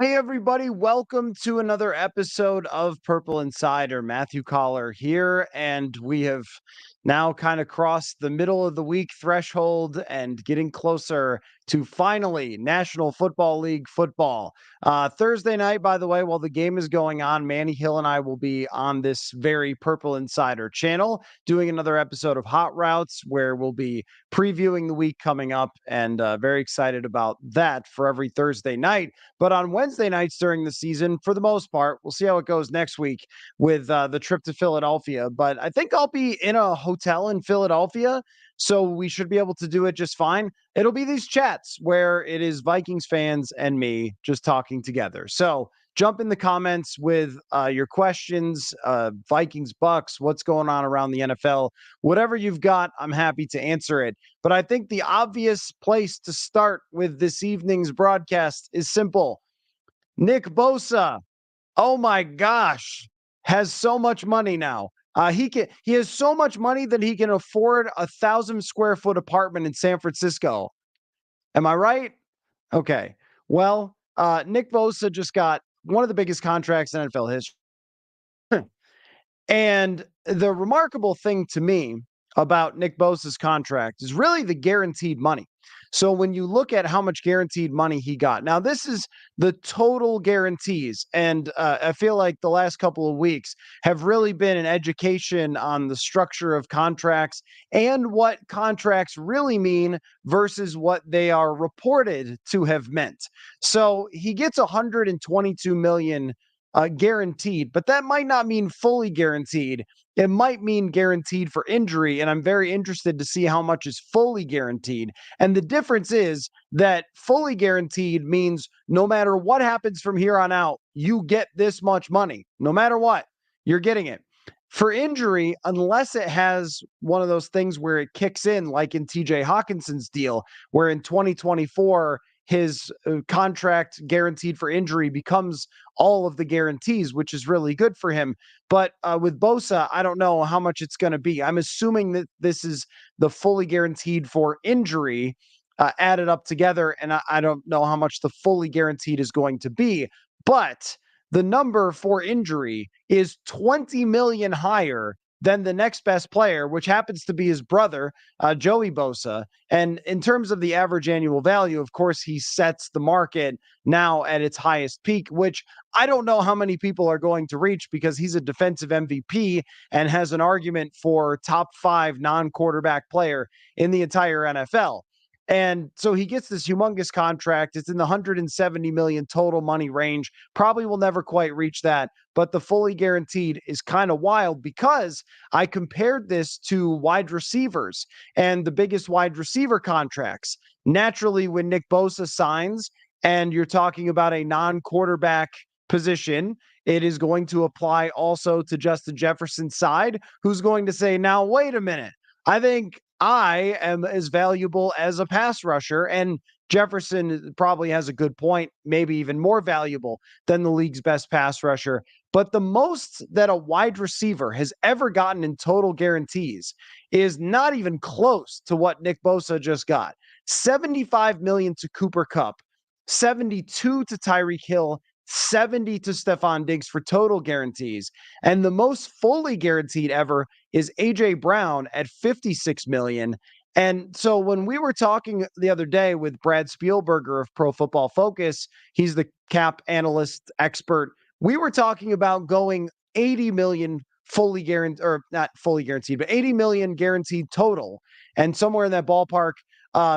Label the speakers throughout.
Speaker 1: Hey, everybody, welcome to another episode of Purple Insider. Matthew Coller here, and we have now kind of crossed the middle of the week threshold and getting closer to finally National Football League football. Thursday night, by the way, while the game is going on, Manny Hill and I will be on this very Purple Insider channel doing another episode of Hot Routes where we'll be previewing the week coming up, and very excited about that for every Thursday night. But on Wednesday nights during the season, for the most part, we'll see how it goes next week with the trip to Philadelphia. But I think I'll be in a hotel in Philadelphia, so we should be able to do it just fine. It'll be these chats where it is Vikings fans and me just talking together. So jump in the comments with your questions, Vikings, Bucks, what's going on around the NFL, whatever you've got, I'm happy to answer it. But I think the obvious place to start with this evening's broadcast is simple. Nick Bosa, oh my gosh, has so much money now. He has so much money that he can afford 1,000 square foot apartment in San Francisco. Am I right? Okay. Well, Nick Bosa just got one of the biggest contracts in NFL history. And the remarkable thing to me about Nick Bosa's contract is really the guaranteed money. So when you look at how much guaranteed money he got, now this is the total guarantees. And I feel like the last couple of weeks have really been an education on the structure of contracts and what contracts really mean versus what they are reported to have meant. So he gets 122 million guaranteed, but that might not mean fully guaranteed. It might mean guaranteed for injury, and I'm very interested to see how much is fully guaranteed. And the difference is that fully guaranteed means no matter what happens from here on out, you get this much money. No matter what, you're getting it. For injury, unless it has one of those things where it kicks in, like in TJ Hawkinson's deal, where in 2024, his contract guaranteed for injury becomes all of the guarantees, which is really good for him. But with Bosa, I don't know how much it's going to be. I'm assuming that this is the fully guaranteed for injury added up together, and I don't know how much the fully guaranteed is going to be. But the number for injury is 20 million higher than the next best player, which happens to be his brother, Joey Bosa. And in terms of the average annual value, of course, he sets the market now at its highest peak, which I don't know how many people are going to reach because he's a defensive MVP and has an argument for top 5 non-quarterback player in the entire NFL. And so he gets this humongous contract. It's in the 170 million total money range. Probably will never quite reach that, but the fully guaranteed is kind of wild because I compared this to wide receivers and the biggest wide receiver contracts. Naturally, when Nick Bosa signs and you're talking about a non-quarterback position, it is going to apply also to Justin Jefferson's side, who's going to say, now, wait a minute. I think I am as valuable as a pass rusher, and Jefferson probably has a good point, maybe even more valuable than the league's best pass rusher. But the most that a wide receiver has ever gotten in total guarantees is not even close to what Nick Bosa just got. 75 million to Cooper Kupp, 72 to Tyreek Hill, 70 to Stephon Diggs for total guarantees. And the most fully guaranteed ever is AJ Brown at 56 million. And so when we were talking the other day with Brad Spielberger of Pro Football Focus, he's the cap analyst expert. We were talking about going 80 million fully guaranteed, or not fully guaranteed, but 80 million guaranteed total. And somewhere in that ballpark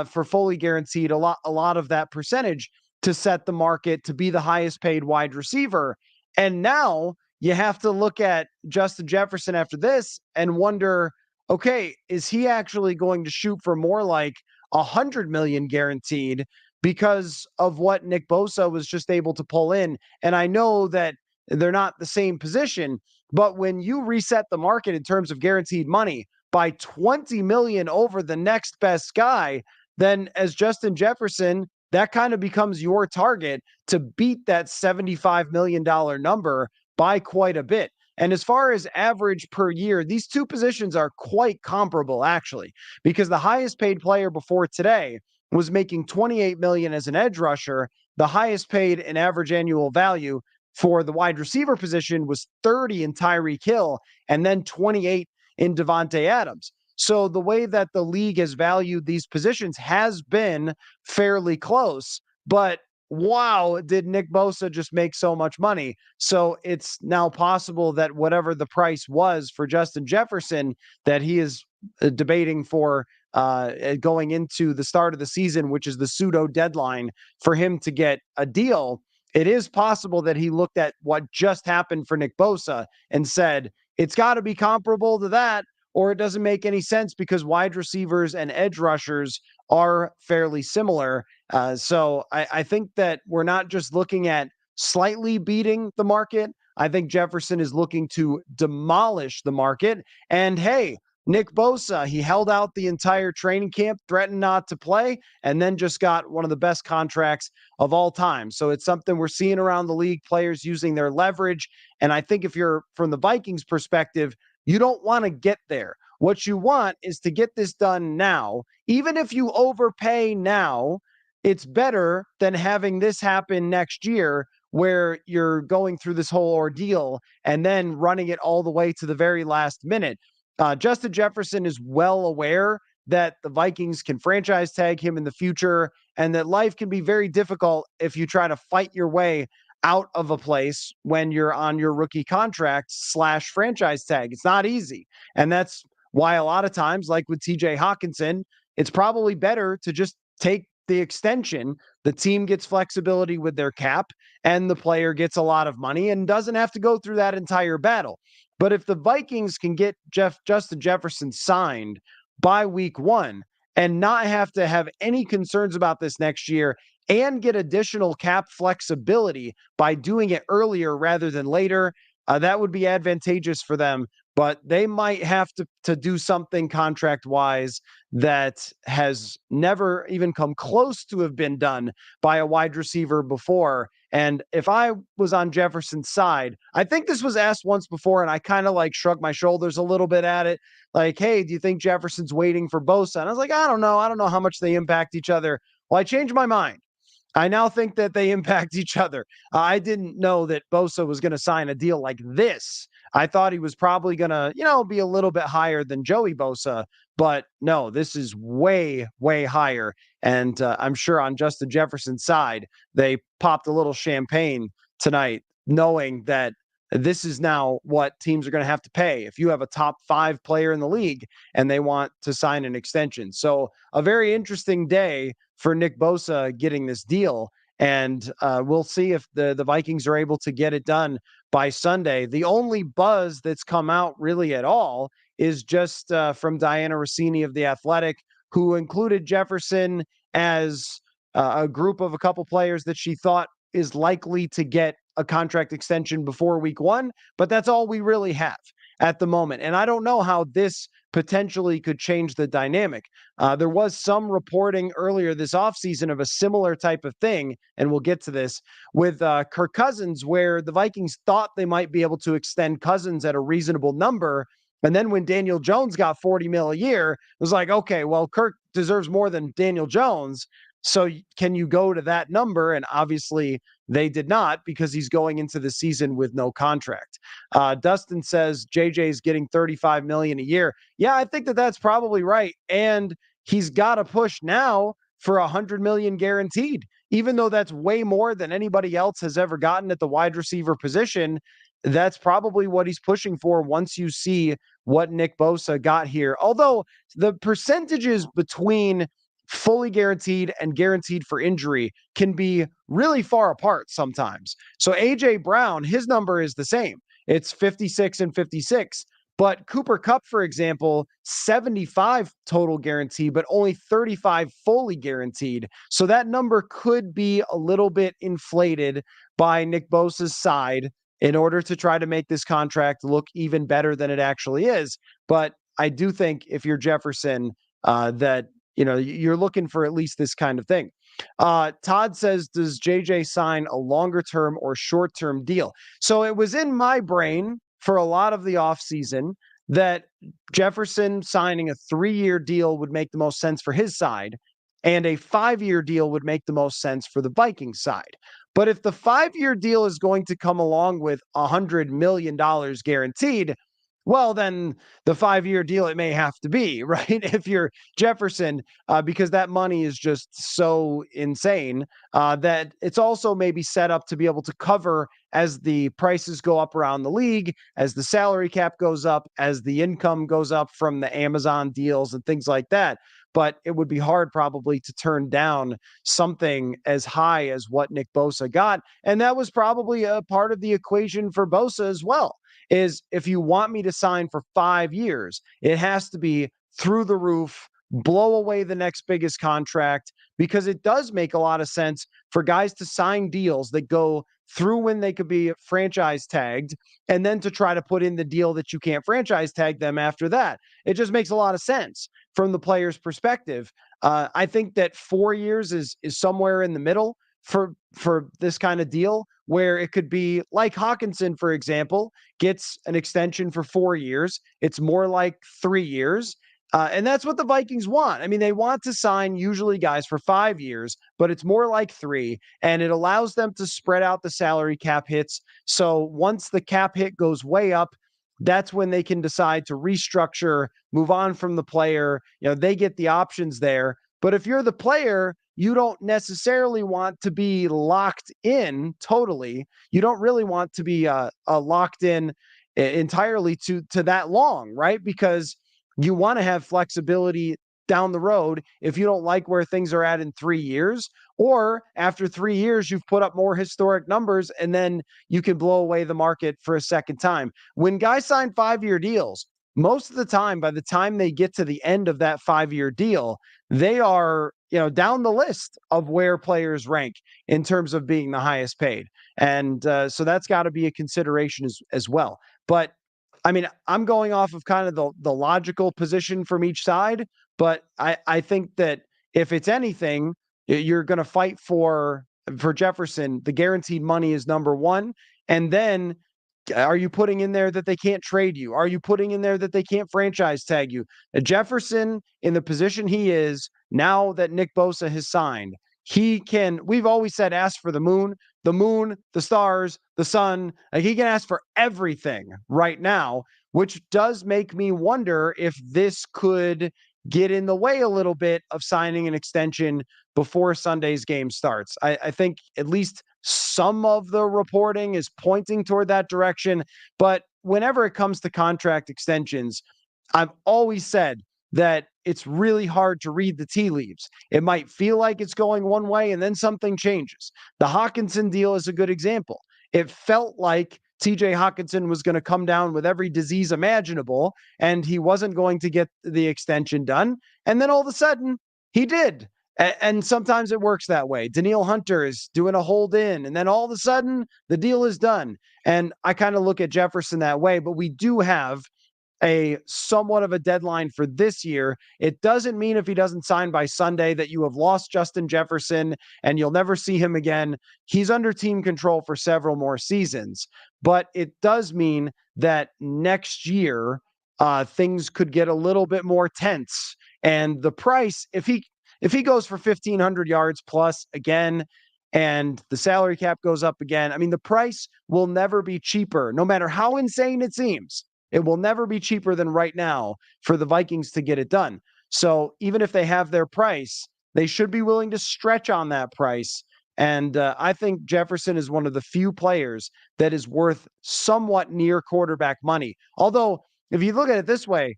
Speaker 1: for fully guaranteed, a lot of that percentage to set the market to be the highest paid wide receiver. And now you have to look at Justin Jefferson after this and wonder, okay, is he actually going to shoot for more like 100 million guaranteed because of what Nick Bosa was just able to pull in? And I know that they're not the same position, but when you reset the market in terms of guaranteed money by 20 million over the next best guy, then as Justin Jefferson, that kind of becomes your target to beat that $75 million number by quite a bit. And as far as average per year, these two positions are quite comparable, actually, because the highest paid player before today was making 28 million as an edge rusher. the highest paid in average annual value for the wide receiver position was 30 in Tyreek Hill and then 28 in Devontae Adams. So the way that the league has valued these positions has been fairly close. But wow, did Nick Bosa just make so much money? So it's now possible that whatever the price was for Justin Jefferson that he is debating for going into the start of the season, which is the pseudo deadline for him to get a deal, it is possible that he looked at what just happened for Nick Bosa and said, it's got to be comparable to that, or it doesn't make any sense because wide receivers and edge rushers are fairly similar. So I think that we're not just looking at slightly beating the market. I think Jefferson is looking to demolish the market. And hey, Nick Bosa, he held out the entire training camp, threatened not to play, and then just got one of the best contracts of all time. So it's something we're seeing around the league, players using their leverage. And I think if you're from the Vikings perspective, you don't want to get there. What you want is to get this done now. Even if you overpay now, it's better than having this happen next year where you're going through this whole ordeal and then running it all the way to the very last minute. Justin Jefferson is well aware that the Vikings can franchise tag him in the future and that life can be very difficult if you try to fight your way out of a place when you're on your rookie contract / franchise tag. It's not easy. And that's why a lot of times, like with TJ Hawkinson, it's probably better to just take the extension. The team gets flexibility with their cap and the player gets a lot of money and doesn't have to go through that entire battle. But if the Vikings can get Justin Jefferson signed by week 1 and not have to have any concerns about this next year and get additional cap flexibility by doing it earlier rather than later, that would be advantageous for them. But they might have to do something contract-wise that has never even come close to have been done by a wide receiver before. And if I was on Jefferson's side, I think this was asked once before, and I kind of like shrugged my shoulders a little bit at it. Like, hey, do you think Jefferson's waiting for Bosa? And I was like, I don't know. I don't know how much they impact each other. Well, I changed my mind. I now think that they impact each other. I didn't know that Bosa was going to sign a deal like this. I thought he was probably going to, be a little bit higher than Joey Bosa, but no, this is way, way higher. And I'm sure on Justin Jefferson's side, they popped a little champagne tonight, knowing that this is now what teams are going to have to pay if you have a top 5 player in the league and they want to sign an extension. So a very interesting day for Nick Bosa getting this deal. And we'll see if the Vikings are able to get it done by Sunday. The only buzz that's come out really at all is just from Diana Rossini of The Athletic, who included Jefferson as a group of a couple players that she thought is likely to get a contract extension before week 1, but that's all we really have at the moment. And I don't know how this potentially could change the dynamic. There was some reporting earlier this offseason of a similar type of thing, and we'll get to this, with Kirk Cousins, where the Vikings thought they might be able to extend Cousins at a reasonable number. And then when Daniel Jones got $40 million a year, it was like, okay, well, Kirk deserves more than Daniel Jones. So can you go to that number? And obviously they did not, because he's going into the season with no contract. Dustin says JJ's getting $35 million a year. Yeah, I think that's probably right. And he's got to push now for $100 million guaranteed, even though that's way more than anybody else has ever gotten at the wide receiver position. That's probably what he's pushing for once you see what Nick Bosa got here. Although the percentages between fully guaranteed and guaranteed for injury can be really far apart sometimes. So AJ Brown, his number is the same. It's 56 and 56. But Cooper Kupp, for example, 75 total guarantee, but only 35 fully guaranteed. So that number could be a little bit inflated by Nick Bosa's side in order to try to make this contract look even better than it actually is. But I do think if you're Jefferson, that you're looking for at least this kind of thing. Todd says, does JJ sign a longer term or short term deal? So it was in my brain for a lot of the offseason that Jefferson signing a 3-year deal would make the most sense for his side. and a 5-year deal would make the most sense for the Vikings side. But if the 5-year deal is going to come along with $100 million guaranteed, well, then the 5-year deal it may have to be, right? If you're Jefferson, because that money is just so insane that it's also maybe set up to be able to cover as the prices go up around the league, as the salary cap goes up, as the income goes up from the Amazon deals and things like that. But it would be hard probably to turn down something as high as what Nick Bosa got. And that was probably a part of the equation for Bosa as well, is if you want me to sign for 5 years, it has to be through the roof, blow away the next biggest contract, because it does make a lot of sense for guys to sign deals that go through when they could be franchise tagged, and then to try to put in the deal that you can't franchise tag them after that. It just makes a lot of sense from the player's perspective. I think that 4 years is somewhere in the middle for this kind of deal, where it could be like Hawkinson, for example, gets an extension for 4 years. It's more like 3 years. And that's what the Vikings want. I mean, they want to sign usually guys for 5 years, but it's more like 3, and it allows them to spread out the salary cap hits. So once the cap hit goes way up, that's when they can decide to restructure, move on from the player. They get the options there. But if you're the player, you don't necessarily want to be locked in totally. You don't really want to be locked in entirely to that long, right? Because you want to have flexibility down the road if you don't like where things are at in 3 years, or after 3 years, you've put up more historic numbers and then you can blow away the market for a second time. When guys sign 5-year deals, most of the time, by the time they get to the end of that 5-year deal, they are, down the list of where players rank in terms of being the highest paid. And so that's got to be a consideration as well. But I mean, I'm going off of kind of the logical position from each side, but I think that if it's anything, you're going to fight for Jefferson. The guaranteed money is number one, and then are you putting in there that they can't trade you? Are you putting in there that they can't franchise tag you? Jefferson, in the position he is now that Nick Bosa has signed, he can. We've always said ask for the moon, the stars, the sun. Like, he can ask for everything right now, which does make me wonder if this could get in the way a little bit of signing an extension before Sunday's game starts. I think at least some of the reporting is pointing toward that direction. But whenever it comes to contract extensions, I've always said that it's really hard to read the tea leaves. It might feel like it's going one way and then something changes. The Hawkinson deal is a good example. It felt like TJ Hawkinson was going to come down with every disease imaginable and he wasn't going to get the extension done. And then all of a sudden he did. And sometimes it works that way. Danielle Hunter is doing a hold in, and then all of a sudden the deal is done. And I kind of look at Jefferson that way, but we do have a somewhat of a deadline for this year. It doesn't mean if he doesn't sign by Sunday that you have lost Justin Jefferson and you'll never see him again. He's under team control for several more seasons, but it does mean that next year things could get a little bit more tense. And the price, if he goes for 1,500 yards plus again, and the salary cap goes up again, I mean, the price will never be cheaper, no matter how insane it seems. It will never be cheaper than right now for the Vikings to get it done. So even if they have their price, they should be willing to stretch on that price. And I think Jefferson is one of the few players that is worth somewhat near quarterback money. Although, if you look at it this way,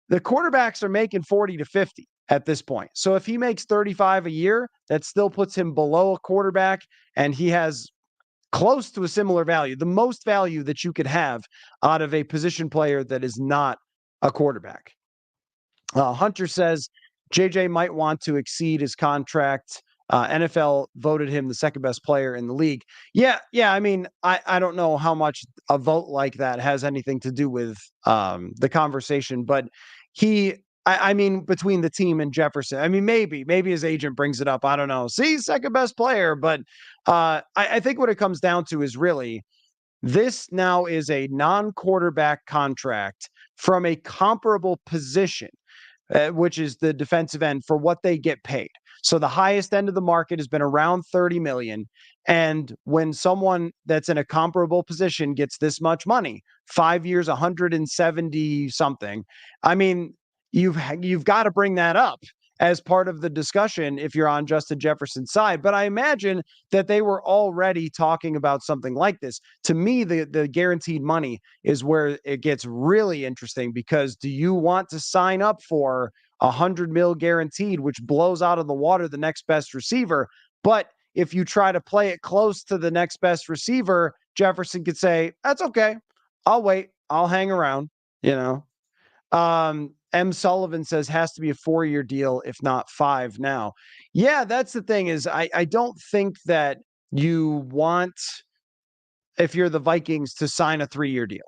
Speaker 1: the quarterbacks are making 40 to 50 at this point. So if he makes 35 a year, that still puts him below a quarterback, and he has close to a similar value, the most value that you could have out of a position player that is not a quarterback. Hunter says JJ might want to exceed his contract. NFL voted him the second best player in the league. Yeah. I mean, I don't know how much a vote like that has anything to do with the conversation, but I mean, between the team and Jefferson, I mean, maybe his agent brings it up. I don't know. See, second best player. But I think what it comes down to is really this now is a non-quarterback contract from a comparable position, which is the defensive end, for what they get paid. So the highest end of the market has been around 30 million. And when someone that's in a comparable position gets this much money, 5 years, 170 something, I mean, you've got to bring that up as part of the discussion if you're on Justin Jefferson's side. But I imagine that they were already talking about something like this. To me, the guaranteed money is where it gets really interesting, because do you want to sign up for 100 mil guaranteed, which blows out of the water the next best receiver? But if you try to play it close to the next best receiver, Jefferson could say, that's okay. I'll wait. I'll hang around, you know. M. Sullivan says has to be a 4-year deal, if not 5 now. Yeah, that's the thing is I don't think that you want, if you're the Vikings, to sign a 3-year deal,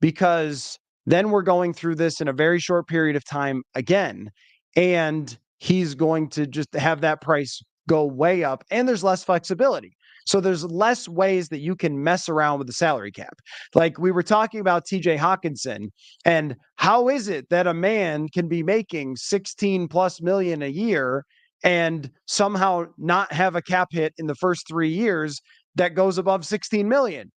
Speaker 1: because then we're going through this in a very short period of time again. And he's going to just have that price go way up, and there's less flexibility. So there's less ways that you can mess around with the salary cap. Like we were talking about TJ Hawkinson, and how is it that a man can be making 16 plus million a year and somehow not have a cap hit in the first 3 years that goes above 16 million?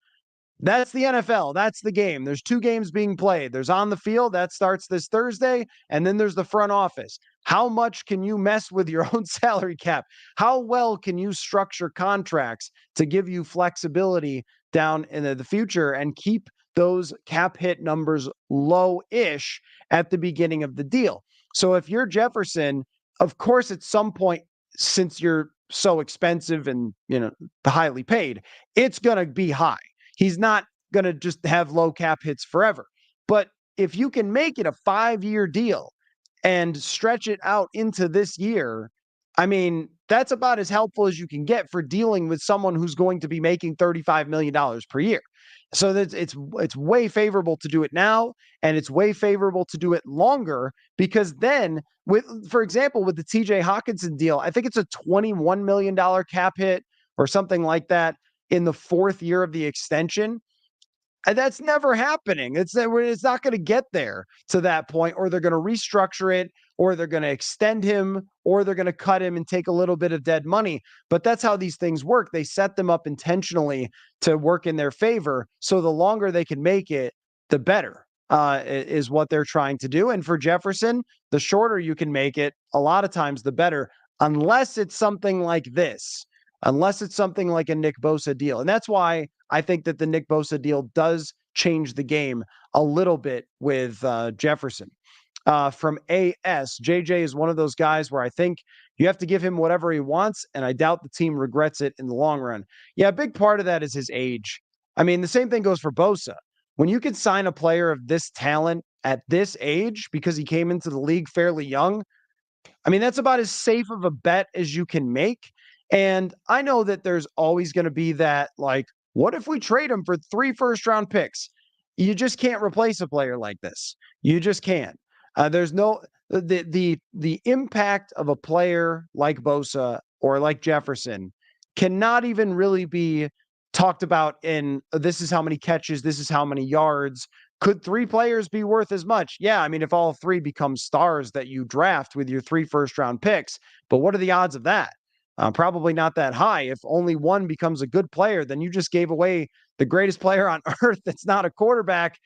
Speaker 1: That's the NFL. That's the game. There's 2 games being played. There's on the field that starts this Thursday, and then there's the front office. How much can you mess with your own salary cap? How well can you structure contracts to give you flexibility down in the future and keep those cap hit numbers low-ish at the beginning of the deal? So if you're Jefferson, of course, at some point, since you're so expensive and highly paid, it's going to be high. He's not going to just have low cap hits forever. But if you can make it a 5-year deal and stretch it out into this year, I mean, that's about as helpful as you can get for dealing with someone who's going to be making $35 million per year. So that it's way favorable to do it now, and it's way favorable to do it longer, because then for example, with the TJ Hawkinson deal, I think it's a $21 million cap hit or something like that in the 4th year of the extension. And that's never happening. It's not going to get there to that point, or they're going to restructure it, or they're going to extend him, or they're going to cut him and take a little bit of dead money. But that's how these things work. They set them up intentionally to work in their favor. So the longer they can make it, the better, is what they're trying to do. And for Jefferson, the shorter you can make it, a lot of times the better, unless it's something like this. Unless it's something like a Nick Bosa deal. And that's why I think that the Nick Bosa deal does change the game a little bit with Jefferson. From AS, JJ is one of those guys where I think you have to give him whatever he wants, and I doubt the team regrets it in the long run. Yeah, a big part of that is his age. I mean, the same thing goes for Bosa. When you can sign a player of this talent at this age because he came into the league fairly young, I mean, that's about as safe of a bet as you can make. And I know that there's always going to be that, like, what if we trade him for 3 first-round picks? You just can't replace a player like this. You just can't. There's no the impact of a player like Bosa or like Jefferson cannot even really be talked about in this is how many catches, this is how many yards. Could 3 players be worth as much? Yeah, I mean, if all 3 become stars that you draft with your 3 first-round picks, but what are the odds of that? Probably not that high. If only one becomes a good player, then you just gave away the greatest player on earth that's not a quarterback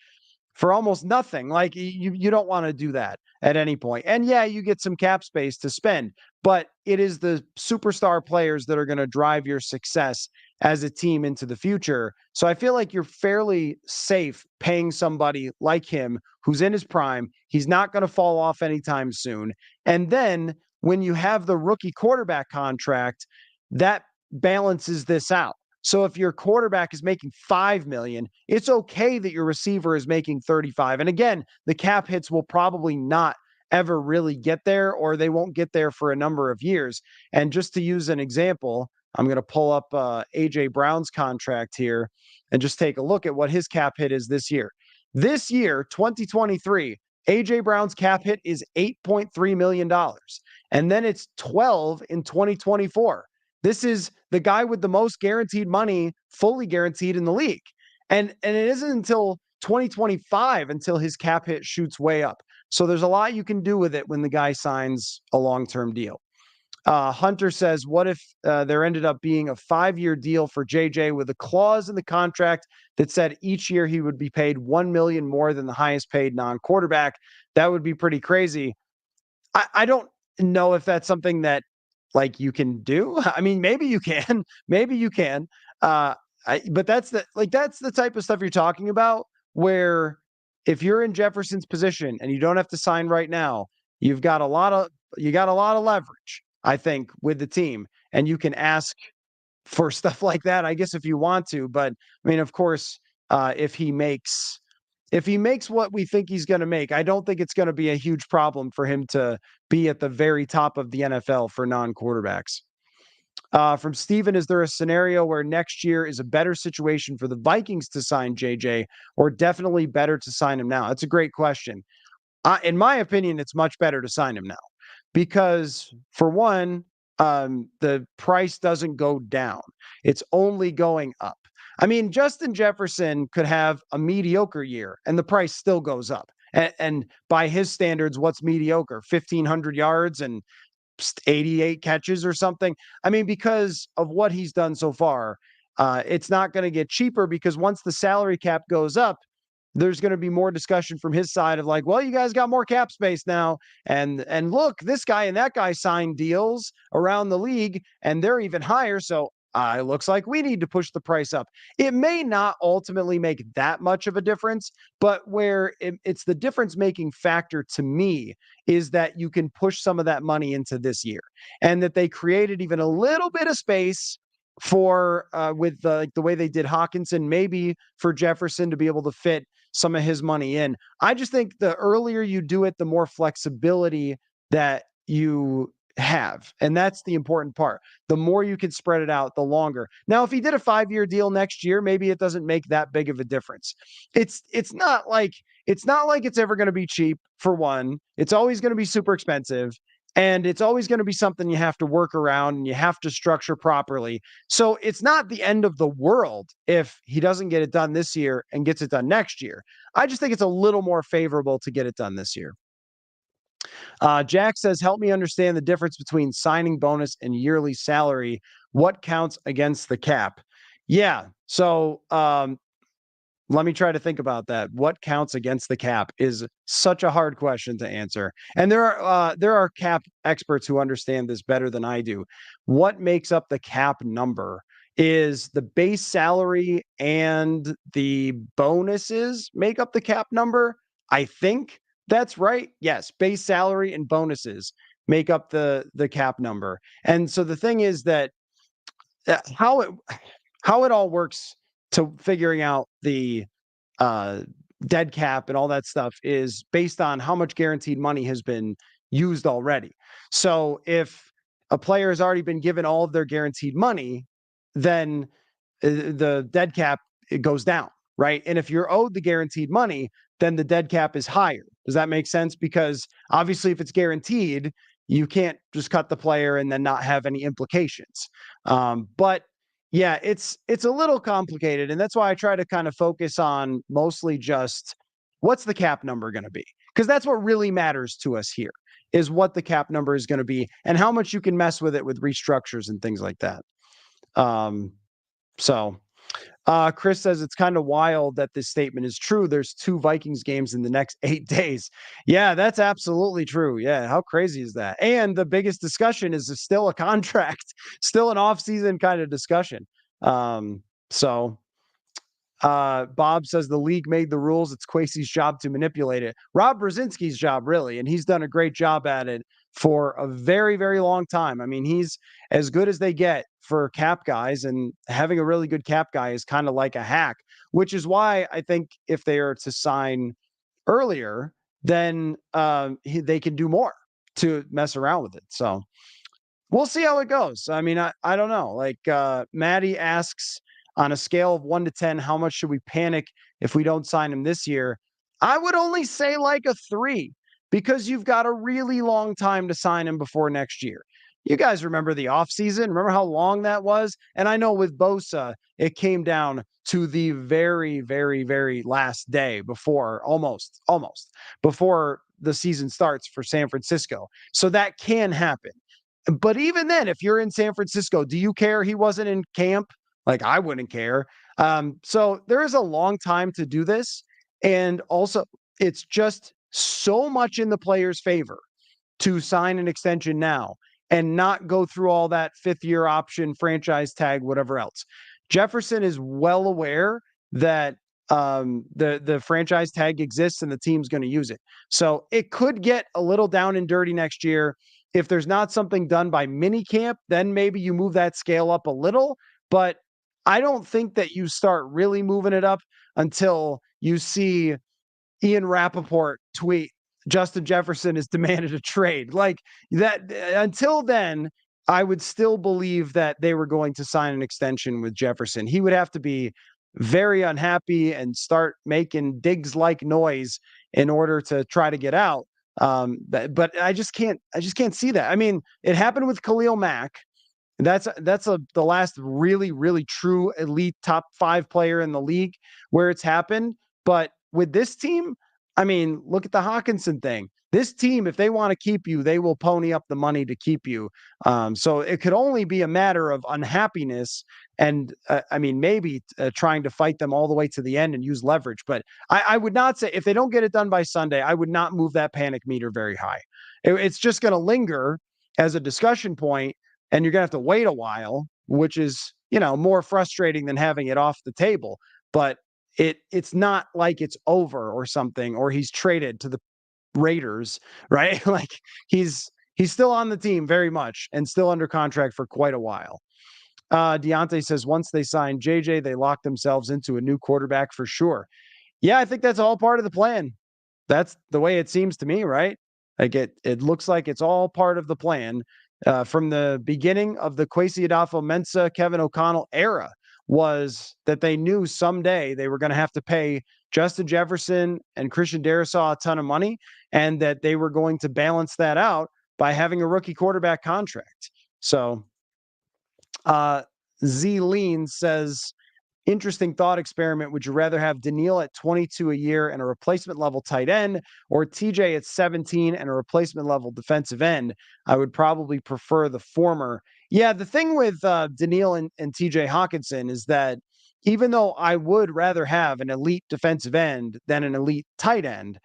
Speaker 1: for almost nothing. Like you don't want to do that at any point. And yeah, you get some cap space to spend, but it is the superstar players that are going to drive your success as a team into the future. So I feel like you're fairly safe paying somebody like him who's in his prime. He's not going to fall off anytime soon. And then when you have the rookie quarterback contract, that balances this out. So if your quarterback is making $5 million, it's okay that your receiver is making 35. And again, the cap hits will probably not ever really get there, or they won't get there for a number of years. And just to use an example, I'm going to pull up AJ Brown's contract here and just take a look at what his cap hit is this year. This year, 2023, AJ Brown's cap hit is $8.3 million. And then it's 12 in 2024. This is the guy with the most guaranteed money, fully guaranteed in the league. And it isn't until 2025 until his cap hit shoots way up. So there's a lot you can do with it when the guy signs a long-term deal. Hunter says, what if there ended up being a 5-year deal for JJ with a clause in the contract that said each year he would be paid $1 million more than the highest paid non-quarterback? That would be pretty crazy. I don't know if that's something that like you can do. I mean, maybe you can, maybe you can. But that's the type of stuff you're talking about where if you're in Jefferson's position and you don't have to sign right now, you've got a lot of leverage, I think, with the team, and you can ask for stuff like that, I guess, if you want to. But I mean, of course, if he makes what we think he's going to make, I don't think it's going to be a huge problem for him to be at the very top of the NFL for non-quarterbacks. From Steven, is there a scenario where next year is a better situation for the Vikings to sign JJ, or definitely better to sign him now? That's a great question. In my opinion, it's much better to sign him now because, for one, the price doesn't go down. It's only going up. I mean, Justin Jefferson could have a mediocre year and the price still goes up. And by his standards, what's mediocre? 1,500 yards and 88 catches or something. I mean, because of what he's done so far, it's not going to get cheaper because once the salary cap goes up, there's going to be more discussion from his side of like, well, you guys got more cap space now. And look, this guy and that guy signed deals around the league and they're even higher. So it looks like we need to push the price up. It may not ultimately make that much of a difference, but where it's the difference making factor to me is that you can push some of that money into this year and that they created even a little bit of space for with the way they did Hawkinson, maybe for Jefferson to be able to fit some of his money in. I just think the earlier you do it, the more flexibility that you have. And that's the important part. The more you can spread it out, the longer. Now, if he did a 5-year deal next year, maybe it doesn't make that big of a difference. It's not like it's ever going to be cheap, for one. It's always going to be super expensive. And it's always going to be something you have to work around and you have to structure properly. So it's not the end of the world if he doesn't get it done this year and gets it done next year. I just think it's a little more favorable to get it done this year. Jack says, help me understand the difference between signing bonus and yearly salary. What counts against the cap? Yeah. So let me try to think about that. What counts against the cap is such a hard question to answer. And there are cap experts who understand this better than I do. What makes up the cap number is the base salary and the bonuses make up the cap number. I think that's right. Yes, base salary and bonuses make up the cap number. And so the thing is that how it all works to figuring out the dead cap and all that stuff is based on how much guaranteed money has been used already. So if a player has already been given all of their guaranteed money, then the dead cap, it goes down, right? And if you're owed the guaranteed money, then the dead cap is higher. Does that make sense? Because obviously if it's guaranteed, you can't just cut the player and then not have any implications. But yeah, it's a little complicated, and that's why I try to kind of focus on mostly just what's the cap number going to be, because that's what really matters to us here is what the cap number is going to be and how much you can mess with it with restructures and things like that. So Chris says it's kind of wild that this statement is true. There's 2 Vikings games in the next 8 days. Yeah, that's absolutely true. Yeah, how crazy is that? And the biggest discussion is still a contract, still an off-season kind of discussion. So Bob says the league made the rules. It's Kwesi's job to manipulate it. Rob Brzezinski's job, really, and he's done a great job at it for a very, very long time. I mean, he's as good as they get for cap guys, and having a really good cap guy is kind of like a hack, which is why I think if they are to sign earlier, then they can do more to mess around with it. So we'll see how it goes. I mean, I don't know. Like Maddie asks, on a scale of 1 to 10, how much should we panic if we don't sign him this year? I would only say like a 3 because you've got a really long time to sign him before next year. You guys remember the offseason? Remember how long that was? And I know with Bosa, it came down to the very, very, very last day before almost before the season starts for San Francisco. So that can happen. But even then, if you're in San Francisco, do you care he wasn't in camp? Like, I wouldn't care. So there is a long time to do this. And also, it's just so much in the player's favor to sign an extension now and not go through all that fifth year option, franchise tag, whatever else. Jefferson is well aware that the franchise tag exists and the team's going to use it. So it could get a little down and dirty next year. If there's not something done by mini camp, then maybe you move that scale up a little. But I don't think that you start really moving it up until you see Ian Rappaport tweet Justin Jefferson has demanded a trade. Like that, until then, I would still believe that they were going to sign an extension with Jefferson. He would have to be very unhappy and start making Diggs like noise in order to try to get out. But I just can't see that. I mean, it happened with Khalil Mack. That's the last really true elite top 5 player in the league where it's happened. But with this team, I mean, look at the Hawkinson thing. This team, if they want to keep you, they will pony up the money to keep you. So it could only be a matter of unhappiness and, I mean, maybe trying to fight them all the way to the end and use leverage. But I would not say, if they don't get it done by Sunday, I would not move that panic meter very high. It's just going to linger as a discussion point, and you're going to have to wait a while, which is, more frustrating than having it off the table. But it's not like it's over or something, or he's traded to the Raiders, right? Like he's still on the team very much and still under contract for quite a while. Deontay says once they sign JJ, they lock themselves into a new quarterback for sure. Yeah, I think that's all part of the plan. That's the way it seems to me, right? Like it looks like it's all part of the plan from the beginning of the Kwesi Adolfo-Mensah, Kevin O'Connell era, was that they knew someday they were going to have to pay Justin Jefferson and Christian Darrisaw a ton of money, and that they were going to balance that out by having a rookie quarterback contract. So Z Lean says, interesting thought experiment. Would you rather have Daniil at 22 a year and a replacement level tight end, or TJ at 17 and a replacement level defensive end? I would probably prefer the former. Yeah, the thing with Daniil and TJ Hawkinson is that even though I would rather have an elite defensive end than an elite tight end,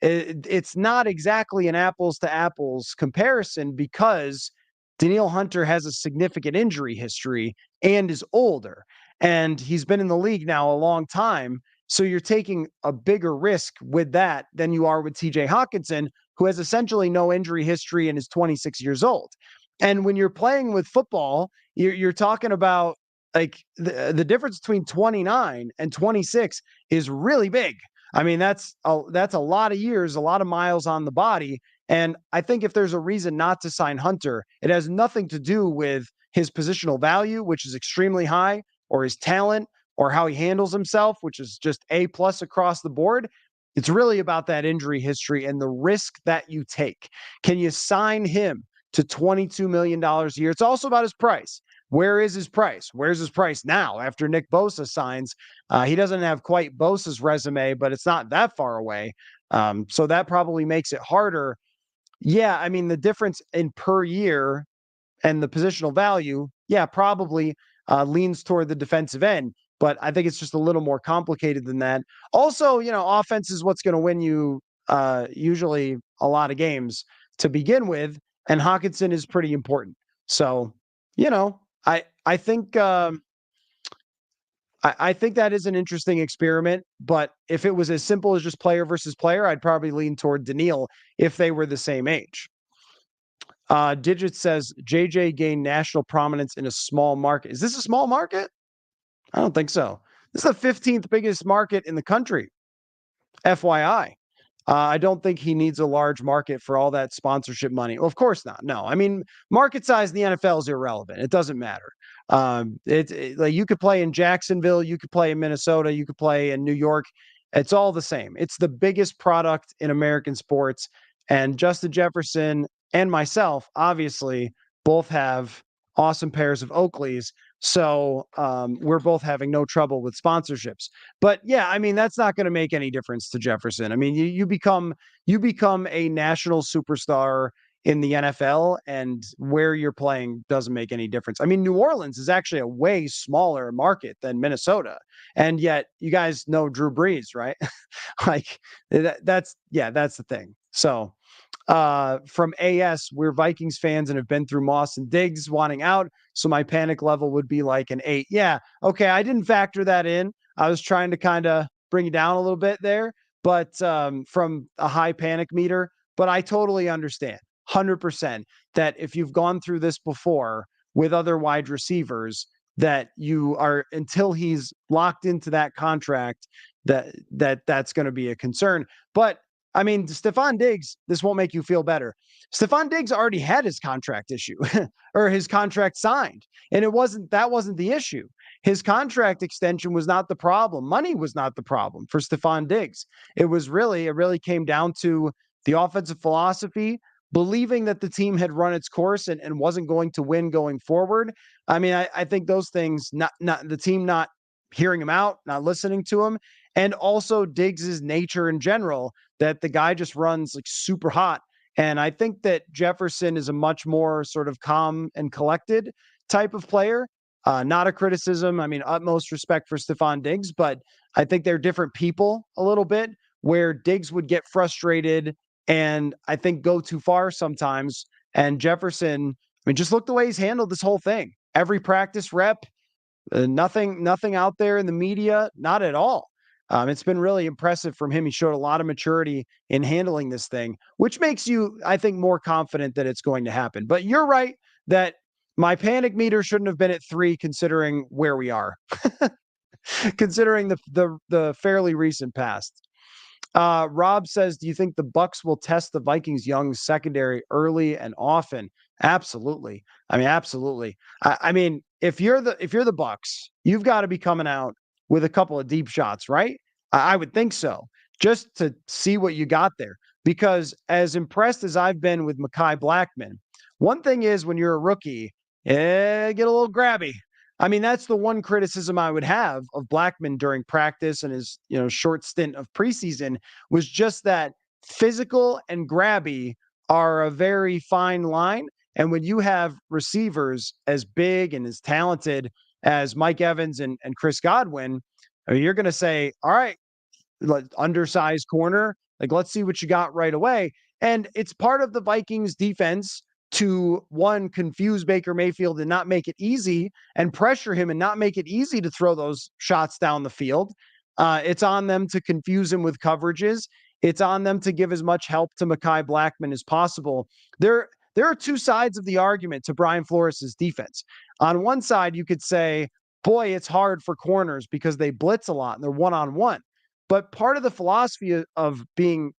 Speaker 1: it's not exactly an apples to apples comparison, because Daniil Hunter has a significant injury history and is older. And he's been in the league now a long time. So you're taking a bigger risk with that than you are with TJ Hawkinson, who has essentially no injury history and is 26 years old. And when you're playing with football, you're talking about like the difference between 29 and 26 is really big. I mean, that's a lot of years, a lot of miles on the body. And I think if there's a reason not to sign Hunter, it has nothing to do with his positional value, which is extremely high, or his talent, or how he handles himself, which is just A+ across the board. It's really about that injury history and the risk that you take. Can you sign him to $22 million a year? It's also about his price. Where is his price? Where's his price now after Nick Bosa signs? He doesn't have quite Bosa's resume, but it's not that far away. So that probably makes it harder. Yeah, I mean, the difference in per year and the positional value, yeah, probably leans toward the defensive end. But I think it's just a little more complicated than that. Also, offense is what's going to win you usually a lot of games to begin with, and Hawkinson is pretty important. So, I think I think that is an interesting experiment. But if it was as simple as just player versus player, I'd probably lean toward Daniil if they were the same age. Digit says JJ gained national prominence in a small market. Is this a small market? I don't think so. This is the 15th biggest market in the country. FYI. I don't think he needs a large market for all that sponsorship money. Well, of course not. No, I mean, market size in the NFL is irrelevant. It doesn't matter. Like you could play in Jacksonville, you could play in Minnesota, you could play in New York. It's all the same. It's the biggest product in American sports. And Justin Jefferson and myself, obviously, both have awesome pairs of Oakleys. So we're both having no trouble with sponsorships. But yeah, I mean, that's not going to make any difference to Jefferson. I mean, you become a national superstar in the NFL, and where you're playing doesn't make any difference. I mean, New Orleans is actually a way smaller market than Minnesota, and yet you guys know Drew Brees, right? Like that's the thing. So from AS, we're Vikings fans and have been through Moss and Diggs wanting out. So my panic level would be like an 8. Yeah. Okay. I didn't factor that in. I was trying to kind of bring it down a little bit there, but from a high panic meter. But I totally understand 100% that if you've gone through this before with other wide receivers, that you are until he's locked into that contract, that's going to be a concern. But I mean, Stephon Diggs, this won't make you feel better. Stephon Diggs already had his contract issue or his contract signed, and that wasn't the issue. His contract extension was not the problem. Money was not the problem for Stephon Diggs. It really came down to the offensive philosophy, believing that the team had run its course and wasn't going to win going forward. I mean, I think those things, not the team not hearing him out, not listening to him, and also Diggs's nature in general, that the guy just runs like super hot. And I think that Jefferson is a much more sort of calm and collected type of player. Not a criticism. I mean, utmost respect for Stephon Diggs, but I think they're different people a little bit, where Diggs would get frustrated and I think go too far sometimes. And Jefferson, I mean, just look the way he's handled this whole thing. Every practice rep, nothing out there in the media, not at all. It's been really impressive from him. He showed a lot of maturity in handling this thing, which makes you, I think, more confident that it's going to happen. But you're right that my panic meter shouldn't have been at 3, considering where we are, considering the fairly recent past. Rob says, do you think the Bucks will test the Vikings' young secondary early and often? Absolutely. I mean, absolutely. I mean, if you're the Bucks, you've got to be coming out with a couple of deep shots, right? I would think so, just to see what you got there. Because as impressed as I've been with Mekhi Blackman, one thing is when you're a rookie, get a little grabby. I mean, that's the one criticism I would have of Blackman during practice and his, short stint of preseason, was just that physical and grabby are a very fine line. And when you have receivers as big and as talented as Mike Evans and Chris Godwin, I mean, you're going to say, all right, undersized corner, like, let's see what you got right away. And it's part of the Vikings defense to, one, confuse Baker Mayfield and not make it easy, and pressure him and not make it easy to throw those shots down the field. It's on them to confuse him with coverages. It's on them to give as much help to Mekhi Blackman as possible. There are two sides of the argument to Brian Flores' defense. On one side, you could say, boy, it's hard for corners because they blitz a lot and they're one-on-one. But part of the philosophy of being,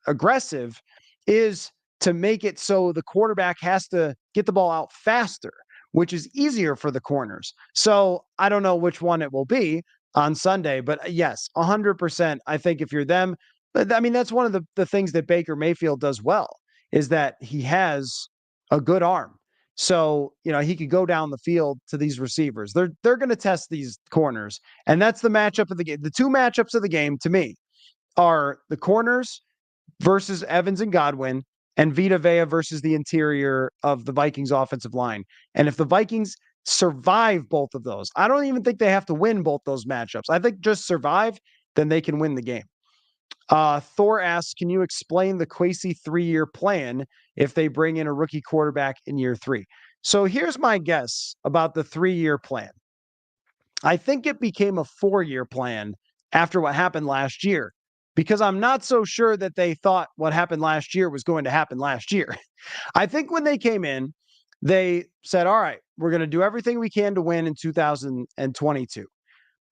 Speaker 1: aggressive is to make it so the quarterback has to get the ball out faster, which is easier for the corners. So I don't know which one it will be on Sunday, but yes, 100%. I think if you're them, I mean, that's one of the things that Baker Mayfield does well, is that he has a good arm. So, he could go down the field to these receivers. They're going to test these corners. And that's the matchup of the game. The two matchups of the game to me are the corners versus Evans and Godwin, and Vita Vea versus the interior of the Vikings offensive line. And if the Vikings survive both of those, I don't even think they have to win both those matchups. I think just survive, then they can win the game. Thor asks, can you explain the Kwesi 3-year plan if they bring in a rookie quarterback in year 3? So here's my guess about the 3-year plan. I think it became a 4-year plan after what happened last year, because I'm not so sure that they thought what happened last year was going to happen last year. I think when they came in, they said, all right, we're going to do everything we can to win in 2022.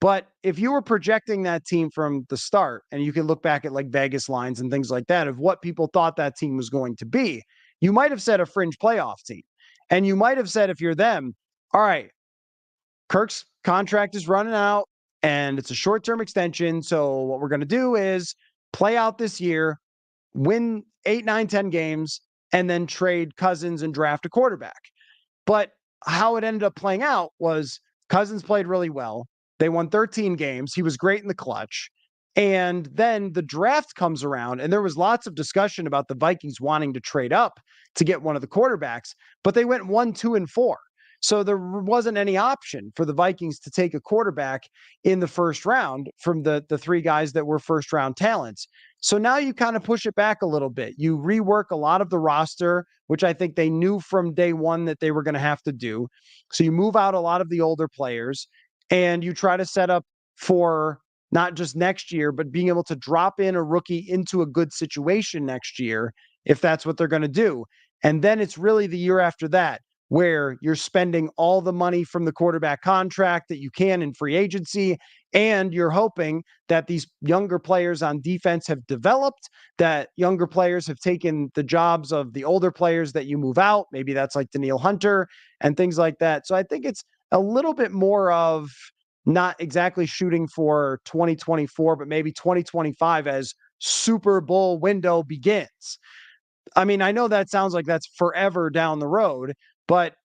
Speaker 1: But if you were projecting that team from the start, and you can look back at like Vegas lines and things like that of what people thought that team was going to be, you might have said a fringe playoff team. And you might have said, if you're them, all right, Kirk's contract is running out and it's a short-term extension. So what we're going to do is play out this year, win 8, 9, 10 games, and then trade Cousins and draft a quarterback. But how it ended up playing out was Cousins played really well. They won 13 games. He was great in the clutch. And then the draft comes around, and there was lots of discussion about the Vikings wanting to trade up to get one of the quarterbacks, but they went 1, 2, and 4. So there wasn't any option for the Vikings to take a quarterback in the first round from the three guys that were first round talents. So now you kind of push it back a little bit. You rework a lot of the roster, which I think they knew from day one that they were going to have to do. So you move out a lot of the older players and you try to set up for not just next year, but being able to drop in a rookie into a good situation next year, if that's what they're going to do. And then it's really the year after that where you're spending all the money from the quarterback contract that you can in free agency. And you're hoping that these younger players on defense have developed, that younger players have taken the jobs of the older players that you move out. Maybe that's like Danielle Hunter and things like that. So I think it's a little bit more of not exactly shooting for 2024, but maybe 2025 as Super Bowl window begins. I mean, I know that sounds like that's forever down the road, but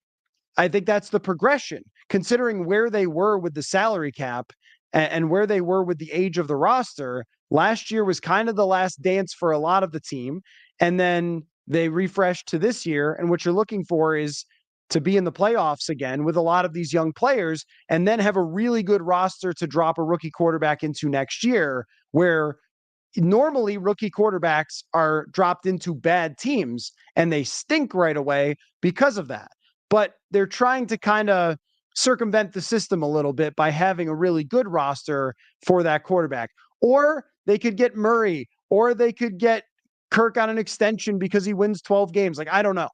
Speaker 1: I think that's the progression, considering where they were with the salary cap and where they were with the age of the roster. Last year was kind of the last dance for a lot of the team. And then they refreshed to this year. And what you're looking for is to be in the playoffs again with a lot of these young players and then have a really good roster to drop a rookie quarterback into next year, where normally rookie quarterbacks are dropped into bad teams and they stink right away because of that. But they're trying to kind of circumvent the system a little bit by having a really good roster for that quarterback. Or they could get Murray, or they could get Kirk on an extension because he wins 12 games. Like, I don't know.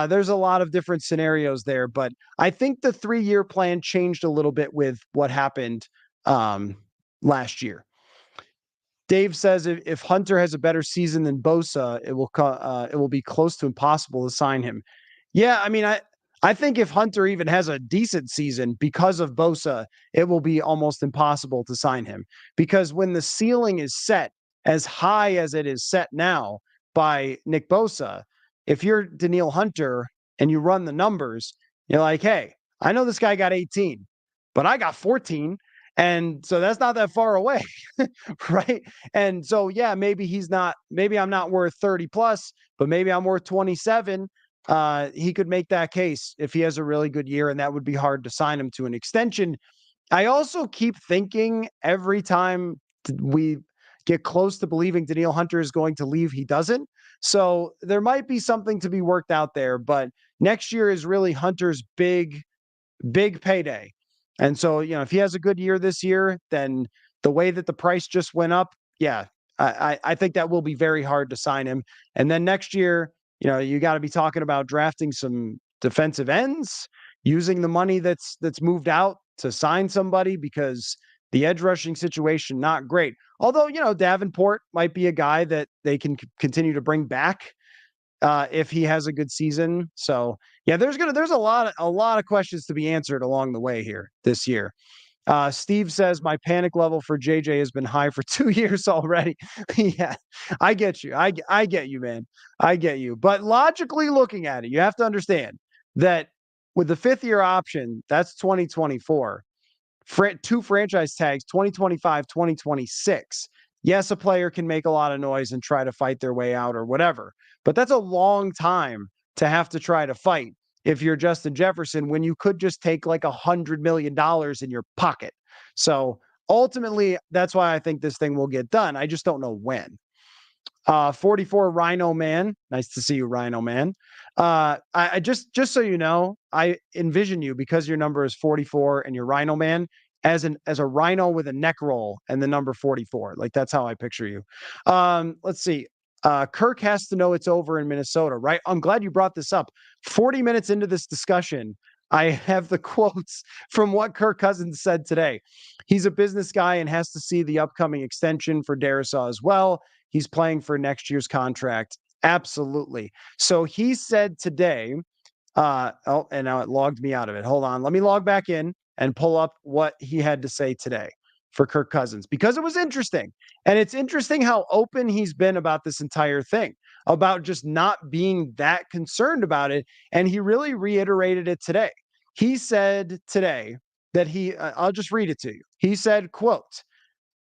Speaker 1: There's a lot of different scenarios there, but I think the 3-year plan changed a little bit with what happened last year. Dave says if Hunter has a better season than Bosa, it will be close to impossible to sign him. Yeah, I mean, I think if Hunter even has a decent season because of Bosa, it will be almost impossible to sign him, because when the ceiling is set as high as it is set now by Nick Bosa, if you're Danielle Hunter and you run the numbers, you're like, hey, I know this guy got 18, but I got 14. And so that's not that far away. Right. And so, yeah, maybe I'm not worth 30 plus, but maybe I'm worth 27. He could make that case if he has a really good year, and that would be hard to sign him to an extension. I also keep thinking every time we get close to believing Danielle Hunter is going to leave, he doesn't. So there might be something to be worked out there, but next year is really Hunter's big payday. And so, if he has a good year this year, then the way that the price just went up, yeah, I think that will be very hard to sign him. And then next year, you got to be talking about drafting some defensive ends, using the money that's moved out to sign somebody, because the edge rushing situation, not great. Although, Davenport might be a guy that they can continue to bring back if he has a good season. So yeah, there's a lot of questions to be answered along the way here this year. Steve says my panic level for JJ has been high for 2 years already. Yeah, I get you. I get you, man. I get you. But logically looking at it, you have to understand that with the 5th-year option, that's 2024. Two franchise tags, 2025, 2026. Yes, a player can make a lot of noise and try to fight their way out or whatever, but that's a long time to have to try to fight if you're Justin Jefferson, when you could just take like $100 million in your pocket. So ultimately, that's why I think this thing will get done. I just don't know when. 44 Rhino Man. Nice to see you, Rhino Man. I just so you know, I envision you, because your number is 44 and you're Rhino Man, as a rhino with a neck roll and the number 44. Like, that's how I picture you. Let's see. Kirk has to know it's over in Minnesota, right? I'm glad you brought this up. 40 minutes into this discussion, I have the quotes from what Kirk Cousins said today. He's a business guy and has to see the upcoming extension for Darisaw as well. He's playing for next year's contract. Absolutely. So he said today, and now it logged me out of it. Hold on. Let me log back in and pull up what he had to say today for Kirk Cousins, because it was interesting. And it's interesting how open he's been about this entire thing, about just not being that concerned about it. And he really reiterated it today. He said today that I'll just read it to you. He said, quote,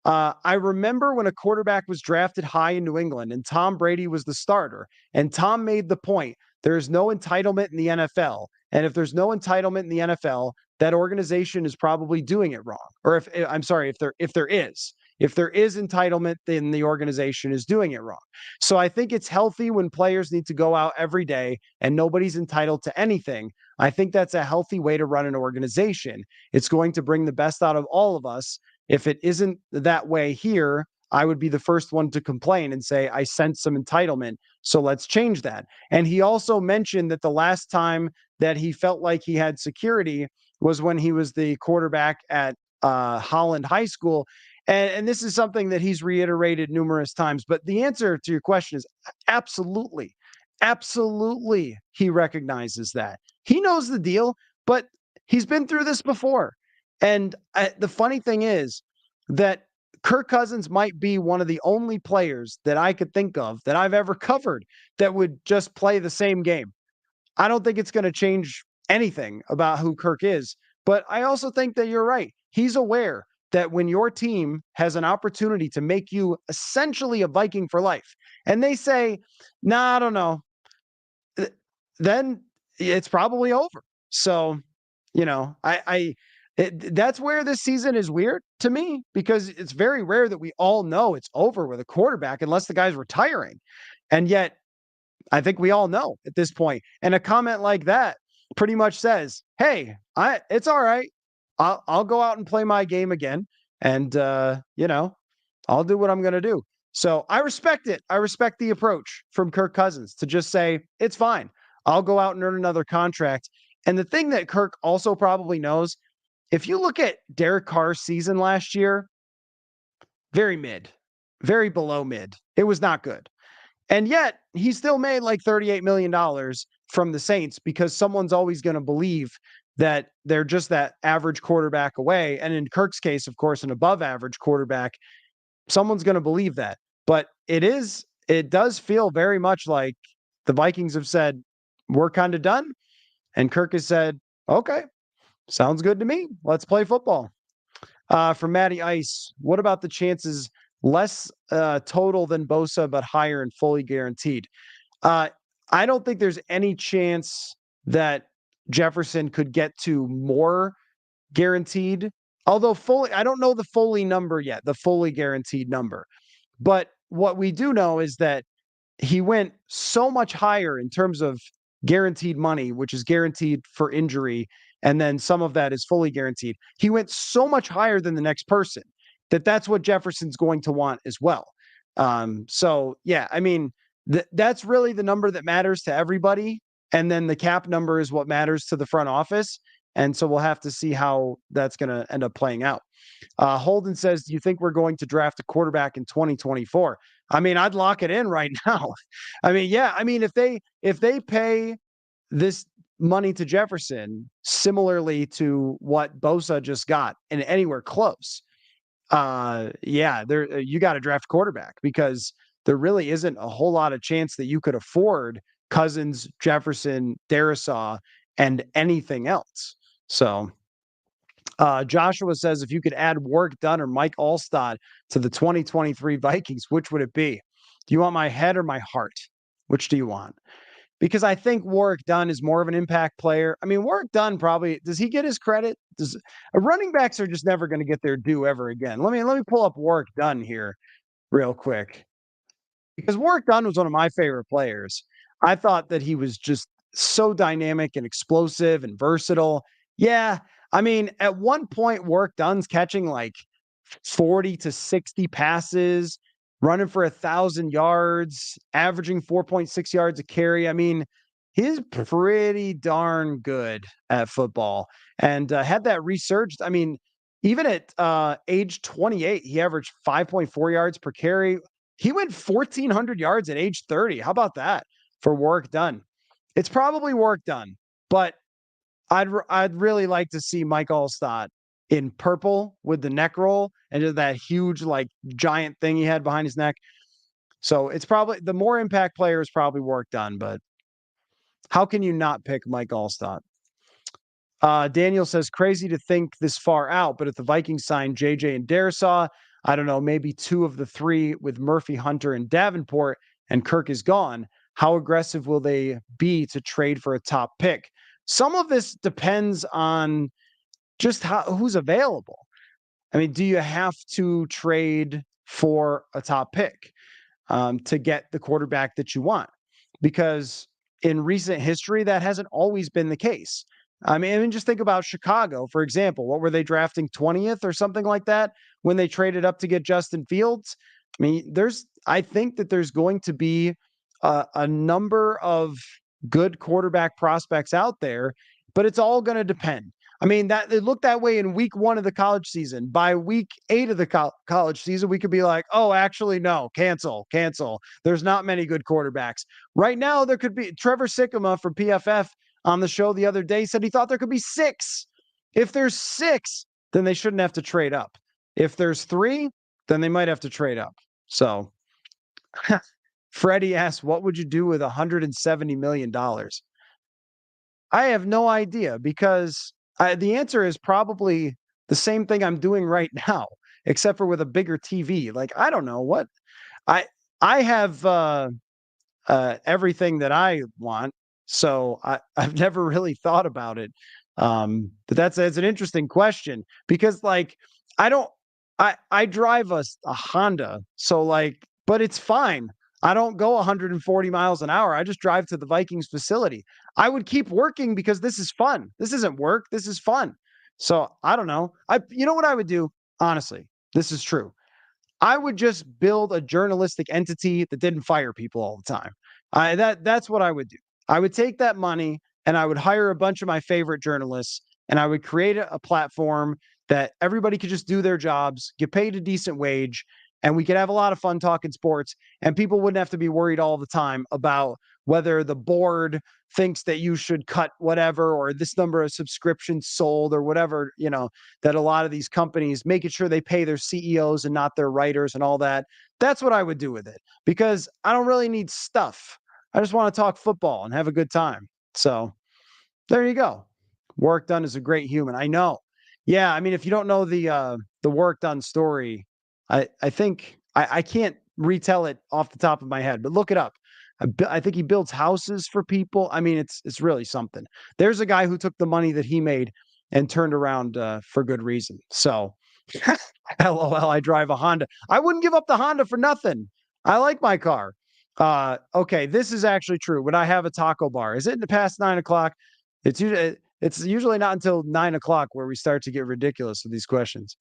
Speaker 1: I remember when a quarterback was drafted high in New England and Tom Brady was the starter, and Tom made the point there's no entitlement in the NFL. And if there's no entitlement in the NFL, that organization is probably doing it wrong. Or I'm sorry, if there is entitlement, then the organization is doing it wrong. So I think it's healthy when players need to go out every day and nobody's entitled to anything. I think that's a healthy way to run an organization. It's going to bring the best out of all of us. If it isn't that way here, I would be the first one to complain and say, I sense some entitlement. So let's change that. And he also mentioned that the last time that he felt like he had security was when he was the quarterback at Holland High School. And this is something that he's reiterated numerous times. But the answer to your question is absolutely. Absolutely. He recognizes that. He knows the deal, but he's been through this before. And the funny thing is that Kirk Cousins might be one of the only players that I could think of that I've ever covered that would just play the same game. I don't think it's going to change anything about who Kirk is. But I also think that you're right. He's aware that when your team has an opportunity to make you essentially a Viking for life, and they say, nah, I don't know, then it's probably over. So, that's where this season is weird to me because it's very rare that we all know it's over with a quarterback unless the guy's retiring. And yet, I think we all know at this point. And a comment like that pretty much says, "Hey, it's all right. I'll go out and play my game again, and I'll do what I'm going to do." So I respect it. I respect the approach from Kirk Cousins to just say it's fine. I'll go out and earn another contract. And the thing that Kirk also probably knows, if you look at Derek Carr's season last year, very mid, very below mid. It was not good. And yet he still made like $38 million from the Saints because someone's always going to believe that they're just that average quarterback away. And in Kirk's case, of course, an above average quarterback, someone's going to believe that. But it does feel very much like the Vikings have said, we're kind of done. And Kirk has said, okay, sounds good to me. Let's play football. From Matty Ice, what about the chances less total than Bosa, but higher and fully guaranteed? I don't think there's any chance that Jefferson could get to more guaranteed. Although fully, I don't know the fully number yet, the fully guaranteed number. But what we do know is that he went so much higher in terms of guaranteed money, which is guaranteed for injury, and then some of that is fully guaranteed. He went so much higher than the next person that's what Jefferson's going to want as well. So yeah, I mean, that's really the number that matters to everybody. And then the cap number is what matters to the front office. And so we'll have to see how that's going to end up playing out. Holden says, do you think we're going to draft a quarterback in 2024? I mean, I'd lock it in right now. I mean, yeah. I mean, if they pay this money to Jefferson similarly to what Bosa just got and anywhere close, there you got to draft quarterback because there really isn't a whole lot of chance that you could afford Cousins, Jefferson, Darisaw, and anything else. So Joshua says, if you could add Warwick Dunn or Mike Allstott to the 2023 Vikings, which would it be? Do you want my head or my heart? Which do you want? Because I think Warwick Dunn is more of an impact player. I mean, Warwick Dunn probably, does he get his credit? Running backs are just never going to get their due ever again. Let me pull up Warwick Dunn here real quick. Because Warwick Dunn was one of my favorite players. I thought that he was just so dynamic and explosive and versatile. Yeah, I mean, at one point, Warwick Dunn's catching like 40 to 60 passes, running for 1,000 yards, averaging 4.6 yards a carry. I mean, he's pretty darn good at football and had that resurged. I mean, even at age 28, he averaged 5.4 yards per carry. He went 1,400 yards at age 30. How about that for Warwick Dunn? It's probably Warwick Dunn, but I'd really like to see Mike Allstott in purple with the neck roll and that huge, like, giant thing he had behind his neck. So it's probably the more impact player is probably Warwick Dunn, but how can you not pick Mike Allstott? Daniel says, crazy to think this far out, but if the Vikings sign JJ and Darisaw, I don't know, maybe two of the three with Murphy, Hunter, and Davenport, and Kirk is gone, how aggressive will they be to trade for a top pick? Some of this depends on just who's available. I mean, do you have to trade for a top pick to get the quarterback that you want? Because in recent history, that hasn't always been the case. I mean, just think about Chicago, for example. What were they drafting 20th or something like that when they traded up to get Justin Fields? I mean, I think that there's going to be a number of good quarterback prospects out there, but it's all going to depend. I mean, that it looked that way in week 1 of the college season. By week 8 of the college season, we could be like, oh, actually, no, cancel. There's not many good quarterbacks. Right now, there could be Trevor Sikkema from PFF on the show the other day said he thought there could be 6. If there's 6, then they shouldn't have to trade up. If there's 3, then they might have to trade up. So Freddie asked, what would you do with $170 million? I have no idea because the answer is probably the same thing I'm doing right now, except for with a bigger TV. Like, I don't know what I I have everything that I want, so I've never really thought about it. But that's an interesting question because like I don't I drive a Honda, so like, but it's fine. I don't go 140 miles an hour. I just drive to the Vikings facility. I would keep working because this is fun. This isn't work. This is fun. So I don't know. You know what I would do? Honestly, this is true. I would just build a journalistic entity that didn't fire people all the time. That's what I would do. I would take that money and I would hire a bunch of my favorite journalists and I would create a platform that everybody could just do their jobs, get paid a decent wage, and we could have a lot of fun talking sports and people wouldn't have to be worried all the time about whether the board thinks that you should cut whatever or this number of subscriptions sold or whatever, that a lot of these companies making sure they pay their CEOs and not their writers and all that. That's what I would do with it because I don't really need stuff. I just want to talk football and have a good time. So there you go. Work done is a great human. I know. Yeah, I mean, if you don't know the work done story, I think I can't retell it off the top of my head, but look it up. I think he builds houses for people. I mean, it's really something. There's a guy who took the money that he made and turned around for good reason. So, LOL, I drive a Honda. I wouldn't give up the Honda for nothing. I like my car. Okay, this is actually true. When I have a taco bar, is it past 9 o'clock? It's usually not until 9 o'clock where we start to get ridiculous with these questions.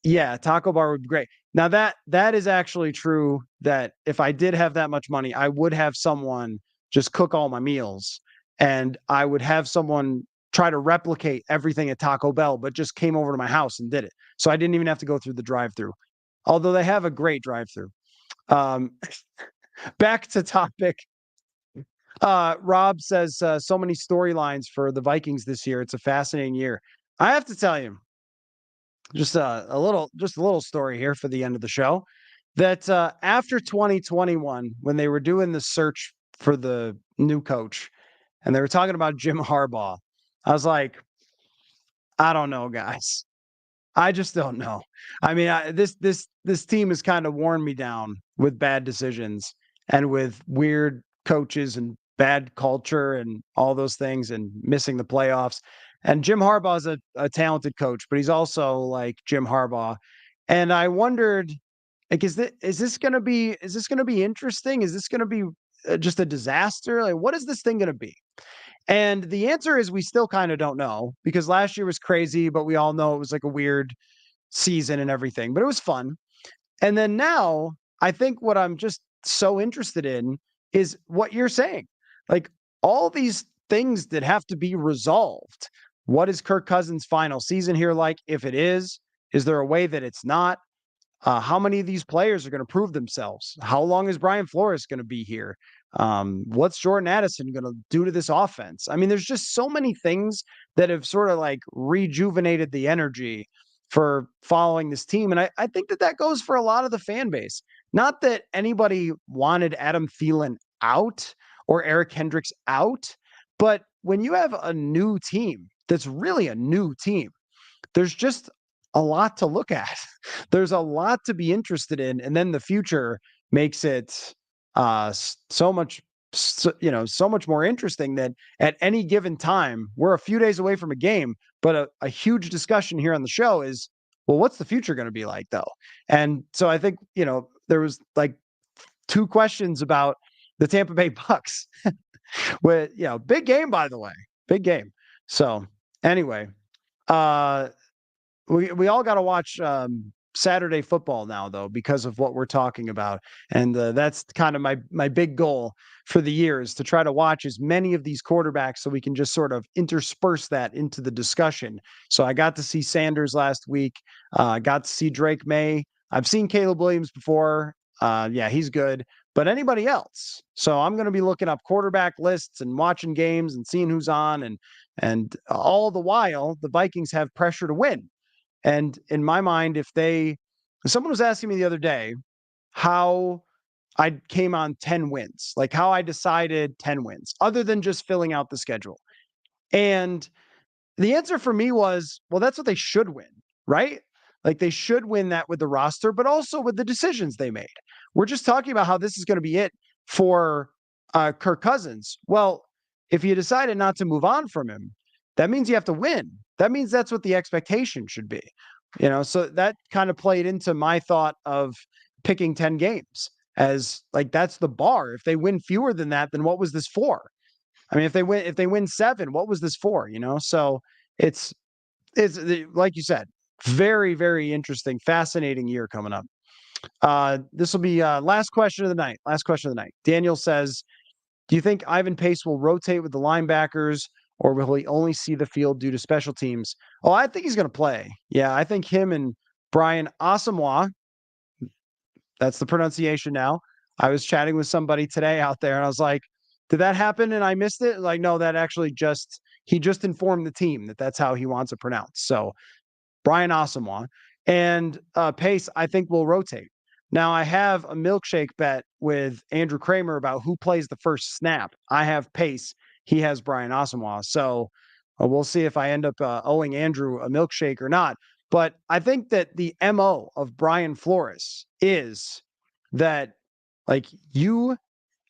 Speaker 1: Yeah, taco bar would be great. Now that is actually true that if I did have that much money, I would have someone just cook all my meals and I would have someone try to replicate everything at Taco Bell, but just came over to my house and did it. So I didn't even have to go through the drive-through. Although they have a great drive-through. Um, back to topic. Rob says so many storylines for the Vikings this year. It's a fascinating year. I have to tell you, just a little story here for the end of the show. That after 2021, when they were doing the search for the new coach, and they were talking about Jim Harbaugh, I was like, I don't know, guys. I just don't know. I mean, this team has kind of worn me down with bad decisions and with weird coaches and bad culture and all those things and missing the playoffs. And Jim Harbaugh is a talented coach, but he's also like Jim Harbaugh. And I wondered, like, is this going to be interesting? Is this going to be just a disaster? Like, what is this thing going to be? And the answer is we still kind of don't know because last year was crazy, but we all know it was like a weird season and everything, but it was fun. And then now I think what I'm just so interested in is what you're saying. Like all these things that have to be resolved. What is Kirk Cousins' final season here like? If it is there a way that it's not? How many of these players are going to prove themselves? How long is Brian Flores going to be here? What's Jordan Addison going to do to this offense? I mean, there's just so many things that have sort of like rejuvenated the energy for following this team. And I think that goes for a lot of the fan base. Not that anybody wanted Adam Thielen out or Eric Hendricks out, but when you have a new team that's really a new team, there's just a lot to look at. There's a lot to be interested in, and then the future makes it so much so much more interesting that at any given time, we're a few days away from a game, but a huge discussion here on the show is, well, what's the future going to be like though? And so I think, there was like two questions about the Tampa Bay Bucks. With, big game, by the way, big game. So anyway, we all got to watch Saturday football now, though, because of what we're talking about, and that's kind of my big goal for the year is to try to watch as many of these quarterbacks so we can just sort of intersperse that into the discussion. So I got to see Sanders last week. Got to see Drake May. I've seen Caleb Williams before. Yeah, he's good. But anybody else? So I'm going to be looking up quarterback lists and watching games and seeing who's on, and all the while the Vikings have pressure to win. And in my mind, someone was asking me the other day how I came on 10 wins, like how I decided 10 wins, other than just filling out the schedule. And the answer for me was, well, that's what they should win, right? Like they should win that with the roster, but also with the decisions they made. We're just talking about how this is going to be it for Kirk Cousins. Well, if you decided not to move on from him, that means you have to win. That means that's what the expectation should be. So that kind of played into my thought of picking 10 games as like that's the bar. If they win fewer than that, then what was this for? I mean, if they win 7, what was this for? So it's like you said, very, very interesting, fascinating year coming up. This will be last question of the night. Last question of the night. Daniel says, do you think Ivan Pace will rotate with the linebackers, or will he only see the field due to special teams? Oh, I think he's going to play. Yeah, I think him and Brian Asamoah, that's the pronunciation now. I was chatting with somebody today out there, and I was like, did that happen and I missed it? Like, no, that actually he just informed the team that that's how he wants it pronounced. So Brian Asamoah and Pace, I think, will rotate. Now, I have a milkshake bet with Andrew Kramer about who plays the first snap. I have Pace. He has Brian Asamoah. So we'll see if I end up owing Andrew a milkshake or not. But I think that the MO of Brian Flores is that, like, you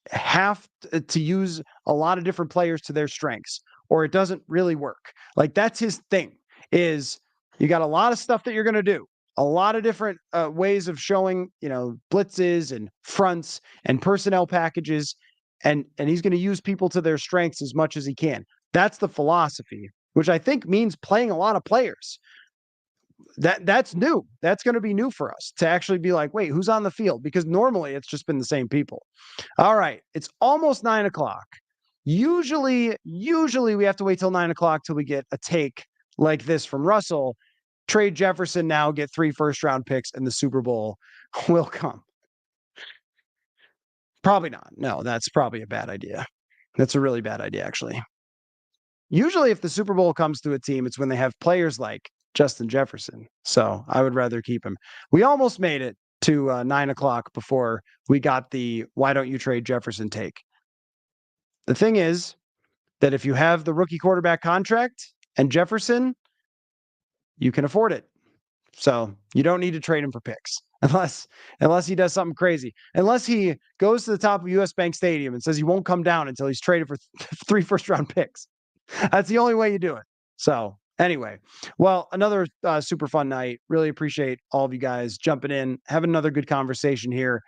Speaker 1: have to use a lot of different players to their strengths, or it doesn't really work. Like, that's his thing, is you got a lot of stuff that you're going to do, a lot of different ways of showing, blitzes and fronts and personnel packages, and he's going to use people to their strengths as much as he can. That's the philosophy, which I think means playing a lot of players. That's new. That's going to be new for us to actually be like, wait, who's on the field? Because normally it's just been the same people. All right, it's almost 9:00. Usually we have to wait till 9:00 till we get a take like this from Russell. Trade Jefferson now, get 3 first-round picks, and the Super Bowl will come. Probably not. No, that's probably a bad idea. That's a really bad idea, actually. Usually, if the Super Bowl comes to a team, it's when they have players like Justin Jefferson. So I would rather keep him. We almost made it to 9:00 before we got the why don't you trade Jefferson take. The thing is that if you have the rookie quarterback contract and Jefferson, you can afford it. So you don't need to trade him for picks unless he does something crazy. Unless he goes to the top of US Bank Stadium and says he won't come down until he's traded for 3 first-round picks. That's the only way you do it. So anyway, well, another super fun night. Really appreciate all of you guys jumping in, having another good conversation here.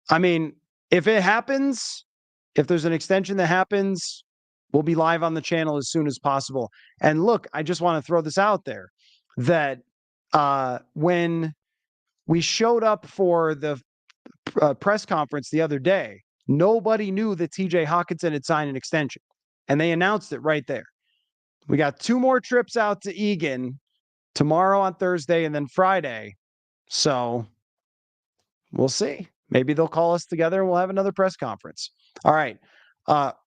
Speaker 1: I mean, if it happens, if there's an extension that happens, we'll be live on the channel as soon as possible. And look, I just want to throw this out there that when we showed up for the press conference the other day, nobody knew that TJ Hawkinson had signed an extension, and they announced it right there. We got 2 more trips out to Egan tomorrow on Thursday and then Friday. So we'll see. Maybe they'll call us together and we'll have another press conference. All right.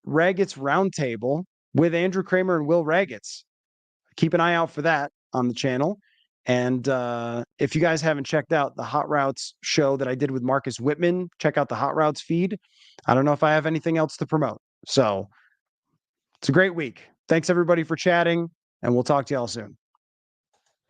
Speaker 1: Raget's Roundtable with Andrew Kramer and Will Ragetz. Keep an eye out for that on the channel. And if you guys haven't checked out the Hot Routes show that I did with Marcus Whitman, check out the Hot Routes feed. I don't know if I have anything else to promote. So it's a great week. Thanks, everybody, for chatting, and we'll talk to y'all soon.